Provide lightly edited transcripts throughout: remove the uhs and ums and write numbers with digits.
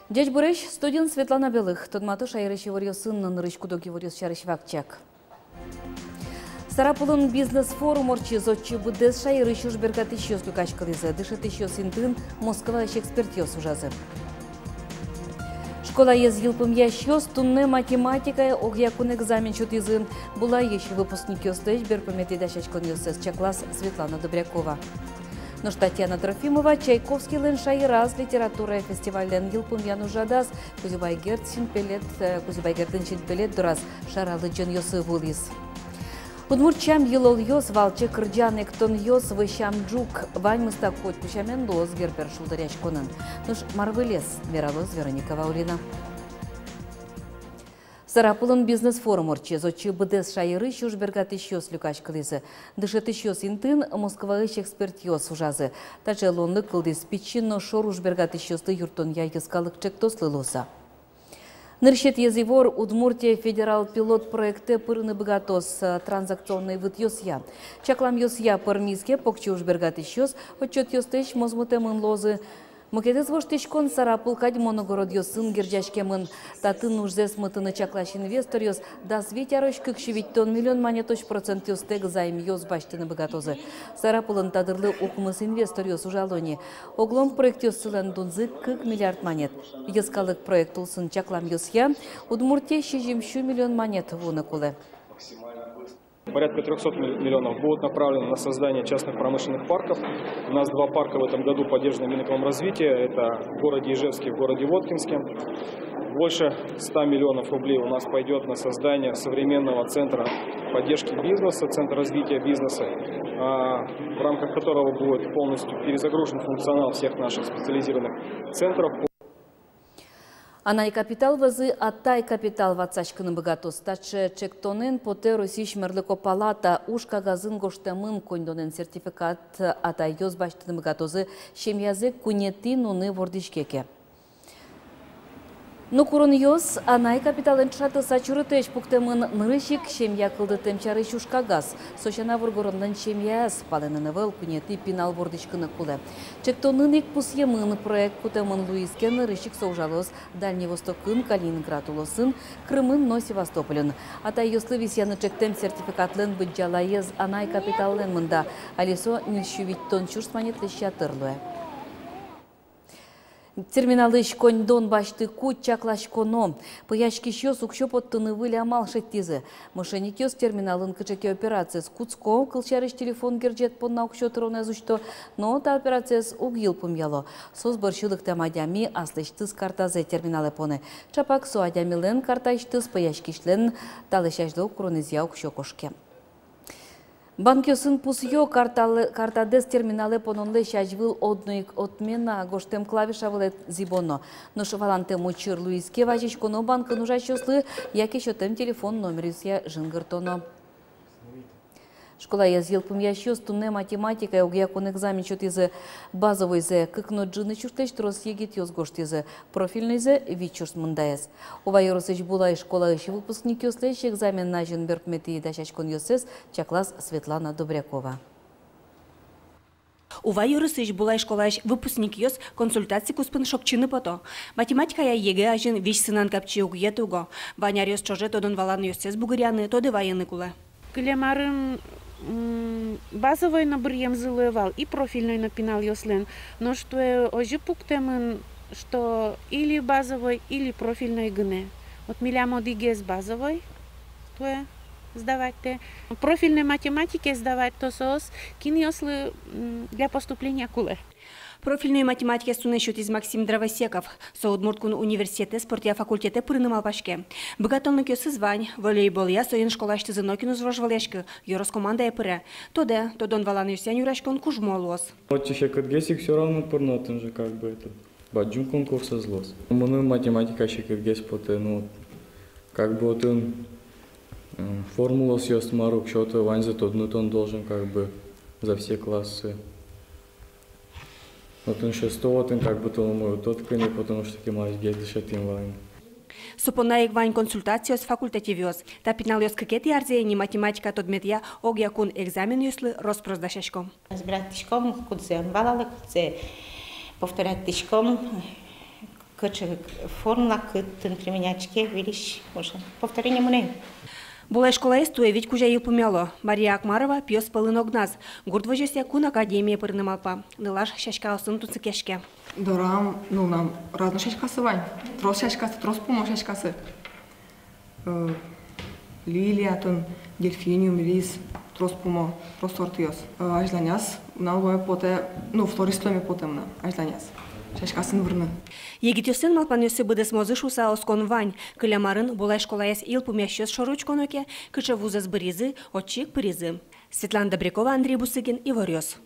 Дядь Бурыш, студент Светлана Белых, Тодматы шайрышы варьё сынны нырычку доги варьё шарыш вакчак. Сарапулын бизнес-форум орчи зодчи будес шайрышы жбергаты щёс люкачкалызы, дышаты щёс интын Москва экспертёс ужазы. Школа ез йылпым я щёс тунны математика огьякун экзамен чутызы. Була еще выпускник ёстэч берпомети дашачкон ёстэс чаклас Светлана Добрякова. Но Татьяна Трофимова, Чайковский лен шайраз литература фестивален йылпым яну жадас, Кузюбайгердшин пелет дурас шаралы джен ёсы вулис. Удмуртчам йылол ёс валче кырджан эктон ёс вышам джук, вань мыстак хоть пушамен лоз гербер шулдаряч конын. Нуш марвелес, Вералоз Вероника Ваулина. Сарапулын бизнес-форум орче зодчи бдес шайыры шушбергаты щёс люкачкалызы. Дышеты щёс интын Москва эксперт ёс ужазы. Тачелонны кылдыс пичинно шорушбергаты щёсты юртон яйгыскалык чектослы лоса. Нырщет езывор Удмуртия федерал пилот проекты пырны богатос транзакционный вид ёсья. Чаклам ёсья пырмиске покчи ушбергаты щёс, отчет ёстыч мозмутемын лозы. Мукетез воштичкон Сарапул Кадимоногород ёсын герджашкемын татын нужзес мытыны чаклаш инвестор ёс да светярош кыкшевиттон миллион монеточ процент ёстег займ ёс баштыны богатозы. Сарапулын тадырлы укмыс инвестор ёс ужалони. Оглом проект ёсылен дунзы 40 миллиард монет. Ёскалык проект улсын чаклам ёсья, Удмуртия 60 миллион монет вуны кулы. Порядка 300 миллионов будут направлены на создание частных промышленных парков. У нас 2 парка в этом году поддержаны Минэкономразвития. Это в городе Ижевске и в городе Воткинске. Больше 100 миллионов рублей у нас пойдет на создание современного центра поддержки бизнеса, центра развития бизнеса, в рамках которого будет полностью перезагружен функционал всех наших специализированных центров. Анай капитал вазы аттай капитал ватсачкыны богатос. Таче чектонен поте Росиш мерлыко палата ушка газын гоштамын кондонен сертификат атай ёз баштыны богатозы шемьязы кунети нуны вордишкеке. Ну курон ёс анай капиталын чаты сачурытыш пуктемын нырышик шемья кылды темчары шушка газ. Сочана вургорондан шемья спалены вел кунети пинал вордишкыны кулы. Чектонын ик пусьемын проект кутемын Луиске нырышик соужалос Дальний Востокын, Калининград улосын, Крымын, но Севастополен. Атай ёслы висяны чектем сертификатлен быджала ез анай капиталын мында. Алисо нильшувиттон чурсманет леща тырлуэ. Терминалы шкондон башты кут чаклаш коно. Пыяшки щёс укшоп оттыны выли амал шеттизы. Мошенник ёс терминалын кычеке операция с куцко, кылчарыш телефон герджет понна укшотырон эзушто, но та операция с угил пумяло. Сос борщылык тамадями аслыштыз картазе терминалы поны. Чапак со адямилен карташтыз пыяшкишлен талышаждо куронезия укшокошке. Банкёсын пусьё картадес терминалы пононлы шажвыл одноик отмена гоштем клавиша вылет зибоно. Но шваланте мучыр Луиске важичконо банкын ужащослы, яки шотем телефон номерюсья жингыртоно. Школа язылпым ящёс тунне математика и огьякон экзамен чутизы базовый зе, кыкно джины чуртеш трос егит ёс гоштизы, профильный зе вичурс мындаяс. Ова ёросыч була и школа ищи выпускник ёслеш экзамен на жин берпмети дашачкон ёсес чаклас Светлана Добрякова. Ува юрысыч була школаш выпускник ёс консультации куспын шокчыны пото. Математика я еге ажин вич сынан капчи угьетуго. Ваняр ёс чоже тодон валан ёсес бугыряны, тоды военный кулы. Клемарын базовый набор емзылывал и профильный напинал ёслен. Но что ожи пуктемын, что или базовый, или профильный гне. Вот милямо дигес базовый, то сдавать-то. Профильной математике сдавать то сос, кин ёслы для поступления куле. Профильную математике сунешут из Максим Дровосеков. Соудмурткун университеты спортия факультеты пырынымал пашке. Богатонлык ёсы звань, волейбол я соен школашты зынокину звожвалешки, ёрос команда пыре. Тоде, тодон валан юсян юрашкон кужмолос. Отчище кыргесик все равно пырнотын же как бы это. Баджун конкурса злос. Муну математика ще кыргес поте, ну, как бы вот он формула съёст марук, что-то вань за тоднут он должен как бы за все классы Но тон шестого как бы то мой тот коне, потому что кемаш гедишатим вайн. Супонаик вайн консультациос факультативиос. Та пиналиос какети арзени математика тодметия огякун экзамен юслы роспроздашешком. Разбирать тишком, кудзе балалык, кудзе повторять тишком, кычы формула, кытын применячке, видишь, уже повторение мне. Була школа истуя ведь кужа помяло. Мария Акмарова пьес полын огназ. Гурдвожеся кун академия пырнымалпа. Нылаш шашка осын туцикешке. Дорам, ну нам разные шашкасы вань. Трос шашкасы, трос пумо шашкасы. Лилия, тон, дельфиниум, рис, трос пумо, трос тортиос. Ажланяс, налгое поте, ну флористоме потемна, ажланяс. Шашкасын вырны. Егитюсын малпанюсы быдыс мозышуса оскон вань. Кылямарын булай школаяс ил пумящес шоручконоке, кыча вузас быризы, отчик пыризы. Светлана Добрякова, Андрей Бусыгин, Ивориос.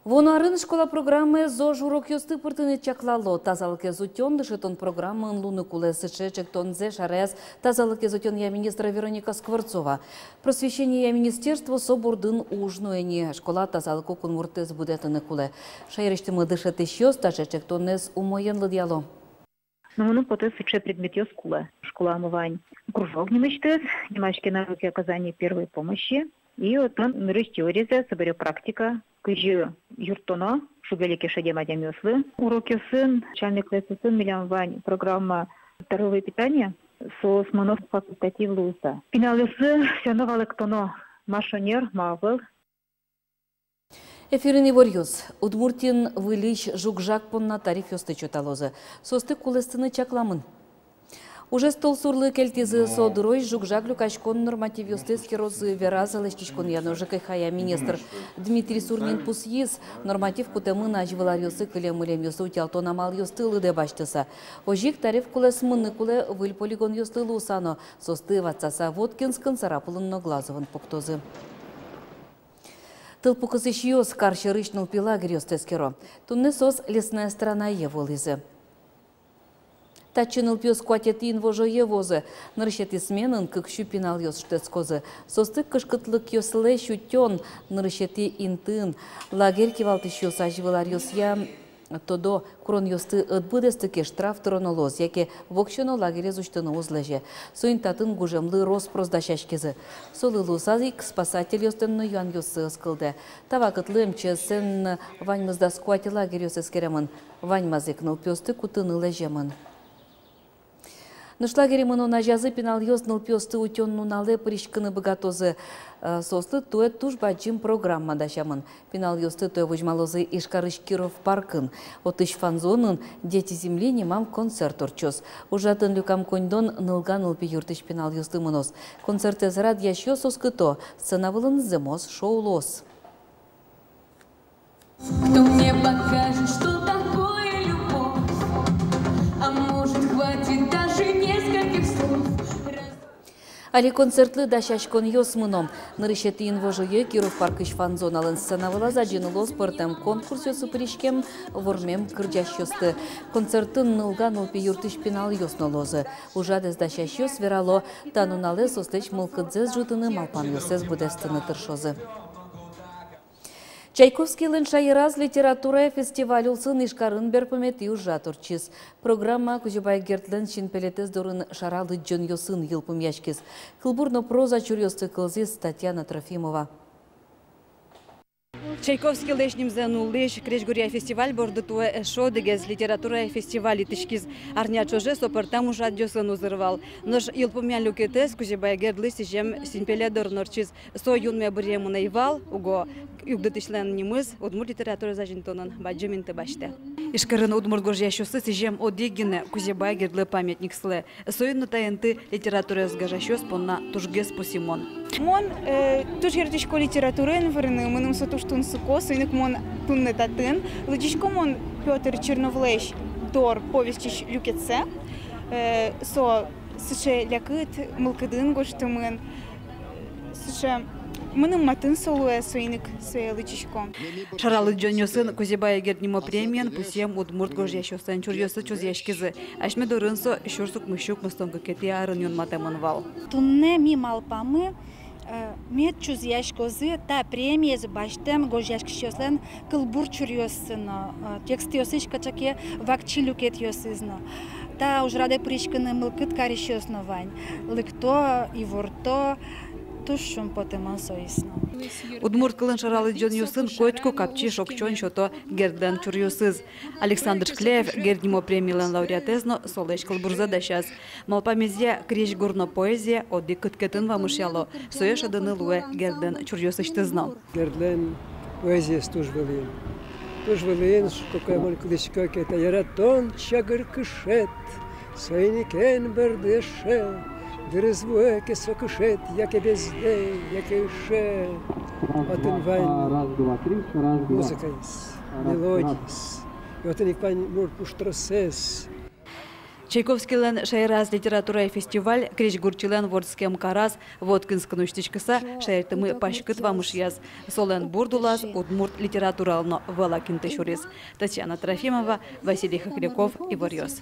Вонарын школа программы «Зо журок ёсты пыртыны чаклало». Тазалыке зутён дышетон программын луны кулесы чектон зе шарес. Тазалыке зутён я министра Вероника Скворцова. Просвещение я министерство собордын ужнуэни. Школа тазалыку кунмуртез будетыны куле. Шайрештимы дышеты щёс, таже чектоннез умоен лыдьяло. Но мы потом сыче предмет ёскула. Школа омывань. Кружок не мечтает. Немачки навыки оказания первой помощи. И вот он теория, соберет практика. Кыжы юртоно, шугелики шадема демёслы. Уроки сын, начальник класса сын, миллион вань, программа здоровое питание, со смонов факультатив луса. Пиналысы, все новое тоно, машинер, мавыл. Эфирин Ивориос. Удмуртин вылищ жукжак понна тариф ёсты чоталозы. Состы кулестыны чакламын. Уже стол сурлы кельтизы содырой жукжак люкачкон норматив юстецкий розы вераза лещичкон яно ЖКХ министр Дмитрий Сурнин пусьиз норматив кутемын ажвалар юсы кылемылем юсы утялтон амал юстылы де баштыса. Ожик тариф кулес мынны куле выль полигон юстылы усано состы ватсаса Воткинскын сарапылын глазовын пуктозы. Тылпу кызыш юз каршы рычныл пилагер юстецкеро. Тунны сос лесная страна еволизы. Тачыныл пёс куатетин вожо евозы. Нырышети сменын кыкшу пинал ёс штецкозы. Состы кышкытлык ёсле шутён нырышети интын. Лагерь кивалтыш ёс ажвылар ёс я тодо крон ёсты отбыдестыке штраф тронолоз, яке вокшоно лагере зуштыны узлеже. Соин татын гужемлы роспроздашашкезы. Солы лусазик спасатель ёстынны юан ёсы ыскылды. Тавакытлы мчесен ваньмызда скуати лагерь ёс эскеремын. Ваньмазик ныл пёсты кутыны лежемын. Нышлагере мынона жазы пинал ёс ныл пёсты утён нунале пришкыны богатозы. Сослы туэт туш баджим программа дашамын. Пинал ёсты туэ вожмалозы Ишкарыш Киров паркын. Отыш фанзонын дети земли немам концерт орчос. Ужатын люкам коньдон нылган нылпи юртыш пинал ёсты мынос. Концерт эзрад ящё соскыто. Сценавылын земос шоулос. Кто мне покажет, что такое любовь? А может, хватит даже нескольких слов? Али концертлы дашашкон ёсмыном. Нырышети инвожуе Киров паркыш фанзоналын сценавыла зажиныло спортем конкурс ёсы пришкем вормем кырджаш ёсты. Концерттын нылга нылпи юртыш пинал ёснолозы. Ужадез дашаш ёс верало танунале состыч мылкыдзез жутыны малпан ёсез будестыны тыршозы. Чайковский лыншайыраз литература фестиваль улсын Ишкарын берпомети ужатурчиз. Программа Кузюбай Гертлен шинпелетез дурын шаралы джон ёсын йылпым яшкиз. Кылбурно проза чурёсты кылзиз Татьяна Трофимова. Чайковский лешним занулыш Крешгурия фестиваль бордытуэ эшо дегез литература фестиваль тышкиз арня чоже сопартам ужат дёсын узырвал. Нож йылпымян люкетес Кузюбай Гертлы сижем синпеледор норчиз со юнме бреему наивал уго югдытышлен немыз удмур литература зажинтонын баджиминты башты. Ишкарын удмур горжащусы сижем одигине Кузюбай Гертлы памятник сле. Союн таенты литература сгажащос понна тужгес посимон. Мон туж гертичко литературын вырны мыным сотуштун суко сыйнык мон тунны татын лычичко мон Петр Черновлещ дор повестич люкетсе со сыше лякыт мылкыдын гоштымын сыше мыным матын солуэ сыйнык сыя лычичко. Шаралы джонёсын Кузюбай Гертнимо премиян пусем удмурт горжащосан чурьёсы чузяшкизы. Ашме дорынсо шурсук мышук мыстонка кети арын юн матемын вал. Тунне ми малпамы Мет чуз яшкозы та премиез баштем гож яшкшёслен кылбур чурьёсыно. Текст ёсыч качаке вакчилюкет ёсызно. Та уж раде причканы мылкыт каришёсно вань. Лыкто и ворто тушшум потеман соисно. Удмурт кылын шаралы жон юсын котку капчи шокчон шото герден чурьюсыз. Александр Шклеев гердимо премиялен лауреатезно солеш кылбурза дашаз. Малпамезия креш горно поэзия оди кыткетін вамышяло. Соеш адыны луэ герден чурьюсыштызно. Герден поэзия стужвелин. Тужвелин, что каймон кличка кета яратон чагыр кышет. Сайникен бердеше. Дырызвуэ кесокышет, яке бездей, яке ише. Отын вайн музыкайс, мелодийс. И отын их вайн мур пуштросес. Чайковский лен шайраз литература фестиваль креш гурчилен вордскем караз Воткинскую штичкаса шайртымы пашкыт вамышьяз. Солен бурдулаз удмурт литературално валакин тешурис. Татьяна Трофимова, Василий Хохряков и Ворьёс.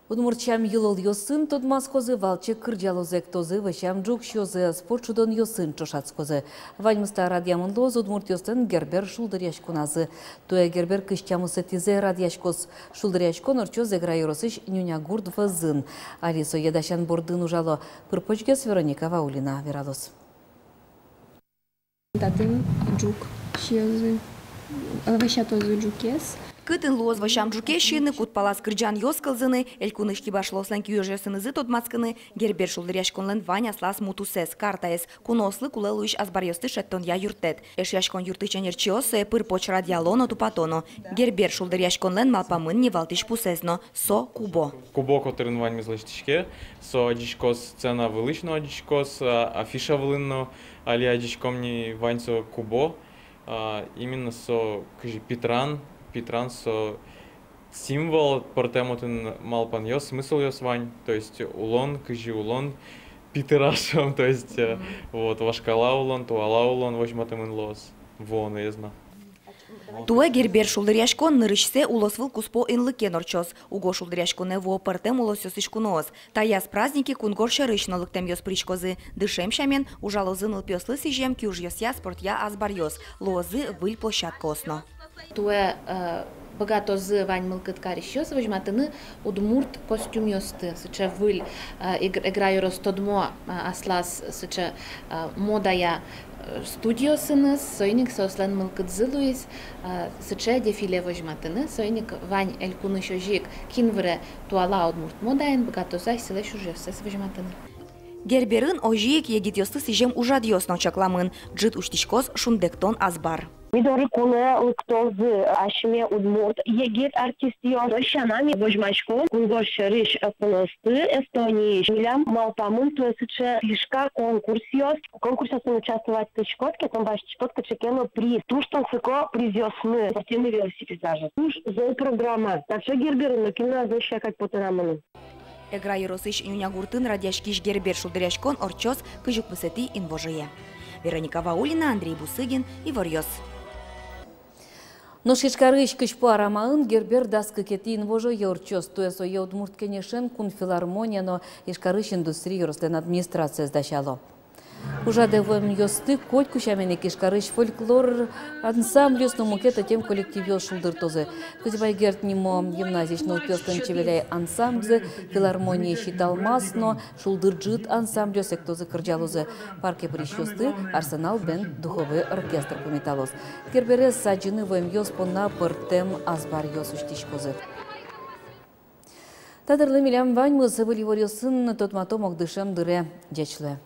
Удмуртчам йылыл йосын тодмас козы валчы кырджалозек тозы ващам джук шозы спортшудон йосын чошац козы. Ваньмыста радиамын лоз удмурт йосын гербер шулдыряш куназы. Туя гербер кыштямысы тизе радияш коз. Шулдыряш конорчо зегра йоросыш нюня гурд вазын. Алисо едашан бордын ужало. Пырпочгес Вероника Ваулина вералос. Татын джук шозы ваща тозы джукес. Кытын лоз вашам жукешины, кут палас кырджан ёскалзыны, элькунышки башлослан күйожесынызы тодмацканы, гербер шулдыряшконлен ваня слас мутусес, картаес, кунослы кулелуиш азбарьосты шеттон я юртет. Эшяшкон юртычен ерчиосе пыр поч радиалоно тупатоно. Гербер шулдыряшконлен малпамын невалтиш пусезно, со кубо. Кубо, который вань мизлыштичке, со адичкос сцена вылычно адичкос, афиша вылынно, али адичком не вань со кубо, именно со Петран со символ портемотын малпан йос, смысл йос вань, то есть улон, кыжи улон, питерашом, то есть вот вашкала улон, туала улон, возьматымын лос, вон езна. Туэ гербер шулдыряшкон нырышсе улосвыл куспо инлыкен орчос, уго шулдыряшконе во партем улосёс ишкуноос. Таяс праздники кунгор шарышно лыктем йос причкозы, дышем шамен ужалозын ылпёслы сижем кюж йосья спортя азбарьос, лозы выль площадка осно. Туэ богатозы вань мылкыт карищёс, возьматыны удмурт костюм ёсты, сыча выль играю ростодмо аслас, сыча модая студиосыныз, сойник сослен мылкыт зылуис, сыча дефиле возьматыны, сойник вань элькуны шожик кинвре туала удмурт модайн, богатозай силе шужёсес возьматыны. Герберын ожиек егит ёсты сижем ужадьёс ночакламын, джит уштичкоз шундектон азбар. Midori kune lăctoză așme udmurt егет артистион шанами вожмачко кунгошериш пуносты Эстонии милям малпамын туесыче фишка конкурсиос конкурсиосын участвовать тычкотке там баш чкотка чекено приз туштон сыко призёсны спортивный велосипед даже туш зол программа так что герберын накина защакать потенамын Эгра еросыш нюнягуртын радяшкиш гербер шулдыряшкон орчос кыжук высоты инвожие. Вероника Ваулина, Андрей Бусыгин и Ворьёс. Но шишкарыш кышпу арамаын гербер даскы кетин вожо йорчос туесо йодмурт кенешен кун филармония, но ишкарыш индустрии рослен администрация сдачало. Ужаде вем йосты коть кушаменек ишкарыш фольклор ансамблёс, но мукета тем коллектив шулдыртозы. Кузибай герт нимо гимназично пёстен чевеляй ансамбльзы, филармония считалмас, но шулдырджит ансамблёс эктозы кырджалозы. Парке прищёсты арсенал бен духовый оркестр пометалос. Гербере саджины вем йос пона пыртем азбар йос уштишкозы. Тадырлы милям вань мызы выливорёсын тотматом огдышем дыре дечле.